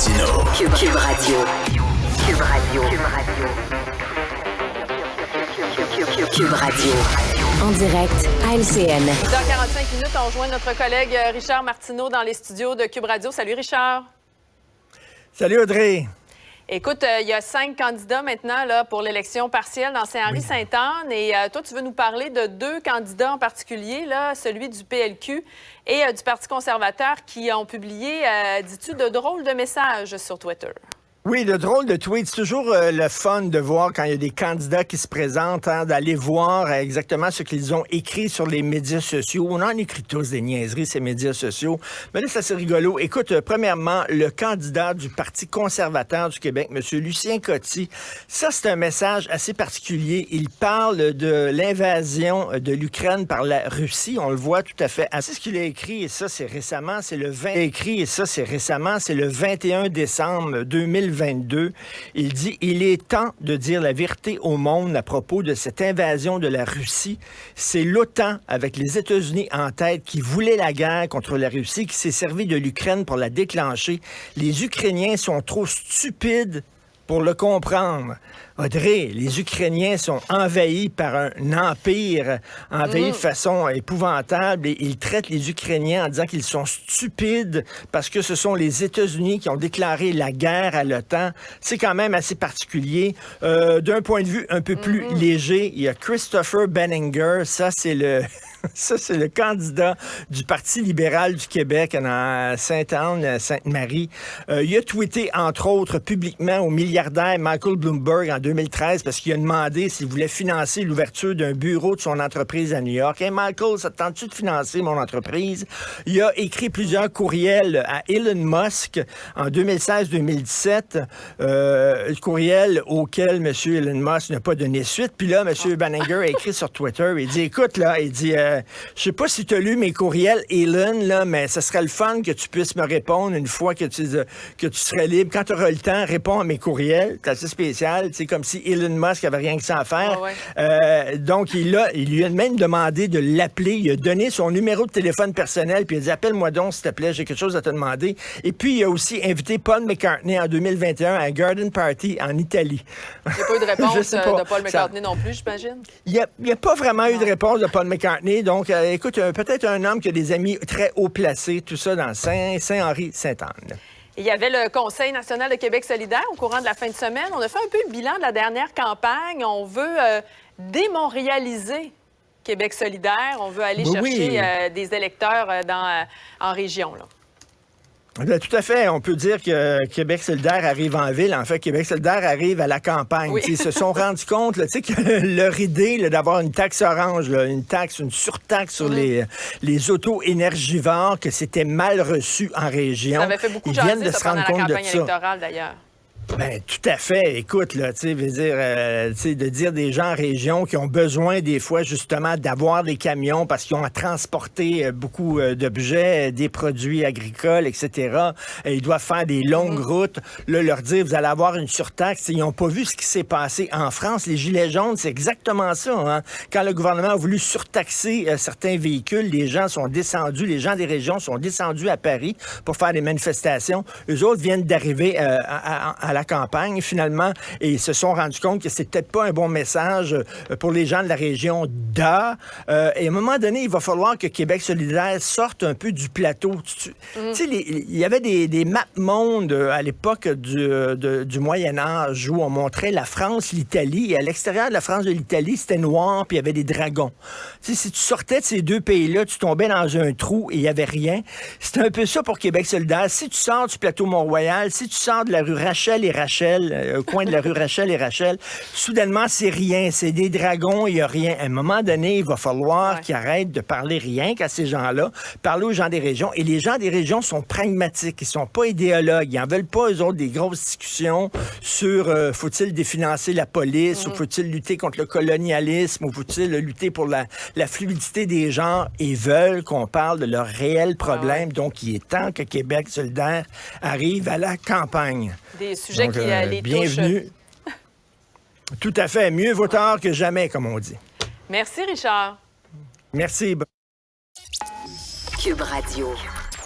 Martineau. Cube Radio. Cube Radio. Cube Radio. En direct à LCN. Dans 45 minutes, on rejoint notre collègue Richard Martineau dans les studios de Cube Radio. Salut Richard. Salut Audrey. Écoute, il y a 5 candidats maintenant là, pour l'élection partielle dans Saint-Henri-Sainte-Anne. Et toi, tu veux nous parler de 2 candidats en particulier, là, celui du PLQ et du Parti conservateur, qui ont publié, dis-tu, de drôles de messages sur Twitter. Oui, de drôles de tweets. C'est toujours le fun de voir quand il y a des candidats qui se présentent, d'aller voir exactement ce qu'ils ont écrit sur les médias sociaux. On en écrit tous des niaiseries, ces médias sociaux. Mais là, ça c'est rigolo. Écoute, premièrement, le candidat du Parti conservateur du Québec, M. Lucien Coty, ça c'est un message assez particulier. Il parle de l'invasion de l'Ukraine par la Russie. On le voit tout à fait. C'est ce qu'il a écrit, et ça c'est récemment, c'est le 21 décembre 2022. Il dit « Il est temps de dire la vérité au monde à propos de cette invasion de la Russie. C'est l'OTAN, avec les États-Unis en tête, qui voulait la guerre contre la Russie, qui s'est servi de l'Ukraine pour la déclencher. Les Ukrainiens sont trop stupides pour le comprendre. » Audrey, les Ukrainiens sont envahis par un empire, envahis de façon épouvantable, et ils traitent les Ukrainiens en disant qu'ils sont stupides parce que ce sont les États-Unis qui ont déclaré la guerre à l'OTAN. C'est quand même assez particulier. D'un point de vue un peu plus léger, il y a Christopher Benninger, ça c'est le candidat du Parti libéral du Québec dans Sainte-Anne, Sainte-Marie. Il a tweeté, entre autres, publiquement au milliardaire Michael Bloomberg en 2013 parce qu'il a demandé s'il voulait financer l'ouverture d'un bureau de son entreprise à New York. « Hey Michael, ça te tente-tu de financer mon entreprise? » Il a écrit plusieurs courriels à Elon Musk en 2016-2017, courriel auquel M. Elon Musk n'a pas donné suite. Puis là, M. Benninger a écrit sur Twitter, il dit « Écoute, là, il dit... je sais pas si tu as lu mes courriels, Elon, là, mais ce serait le fun que tu puisses me répondre une fois que tu serais libre. Quand tu auras le temps, réponds à mes courriels. C'est assez spécial. C'est comme si Elon Musk avait rien que ça à faire. Donc, il lui a même demandé de l'appeler. Il a donné son numéro de téléphone personnel, puis il a dit « Appelle-moi donc, s'il te plaît, j'ai quelque chose à te demander. » Et puis, il a aussi invité Paul McCartney en 2021 à un garden party en Italie. Il n'y a pas eu de réponse de Paul McCartney non plus, j'imagine? Il n'y a pas vraiment eu de réponse de Paul McCartney. Donc, écoute, peut-être un homme qui a des amis très haut placés, tout ça dans Saint-Henri-Sainte-Anne. Il y avait le Conseil national de Québec solidaire au courant de la fin de semaine. On a fait un peu le bilan de la dernière campagne. On veut démontréaliser Québec solidaire. On veut aller chercher des électeurs en région, là. Bien, tout à fait. On peut dire que Québec solidaire arrive en ville. En fait, Québec solidaire arrive à la campagne. Oui. Ils se sont rendus compte là, que leur idée là, d'avoir une taxe orange, là, une surtaxe sur les autos énergivores, que c'était mal reçu en région. Ça avait fait beaucoup de jaser, de se rendre compte de ça. Campagne électorale, d'ailleurs. Ben, tout à fait. Écoute, là, tu sais, de dire des gens en région qui ont besoin, des fois, justement, d'avoir des camions parce qu'ils ont à transporter beaucoup d'objets, des produits agricoles, etc. Et ils doivent faire des longues routes. Là, leur dire, vous allez avoir une surtaxe. Ils n'ont pas vu ce qui s'est passé en France. Les Gilets jaunes, c'est exactement ça. Hein? Quand le gouvernement a voulu surtaxer certains véhicules, les gens sont descendus, les gens des régions sont descendus à Paris pour faire des manifestations. Eux autres viennent d'arriver à la campagne, finalement, et ils se sont rendus compte que c'est peut-être pas un bon message pour les gens de la région d'A. Et à un moment donné, il va falloir que Québec solidaire sorte un peu du plateau. Tu sais, il y avait des maps-mondes à l'époque du Moyen-Âge où on montrait la France, l'Italie, et à l'extérieur de la France de l'Italie, c'était noir, puis il y avait des dragons. Tu sais, si tu sortais de ces deux pays-là, tu tombais dans un trou et il n'y avait rien. C'était un peu ça pour Québec solidaire. Si tu sors du plateau Mont-Royal, si tu sors de la rue Rachel et Rachel, au coin de la rue Rachel et Rachel, soudainement, c'est rien. C'est des dragons, il n'y a rien. À un moment donné, il va falloir qu'ils arrêtent de parler rien qu'à ces gens-là, parler aux gens des régions. Et les gens des régions sont pragmatiques, ils sont pas idéologues. Ils n'en veulent pas, eux autres, des grosses discussions sur faut-il définancer la police, ou faut-il lutter contre le colonialisme, ou faut-il lutter pour la fluidité des genres. Ils veulent qu'on parle de leurs réels problèmes. Donc, il est temps que Québec solidaire arrive à la campagne. Des sujets qui les bienvenue. Touchent. Tout à fait. Mieux vaut tard que jamais, comme on dit. Merci, Richard. Merci. Cube Radio.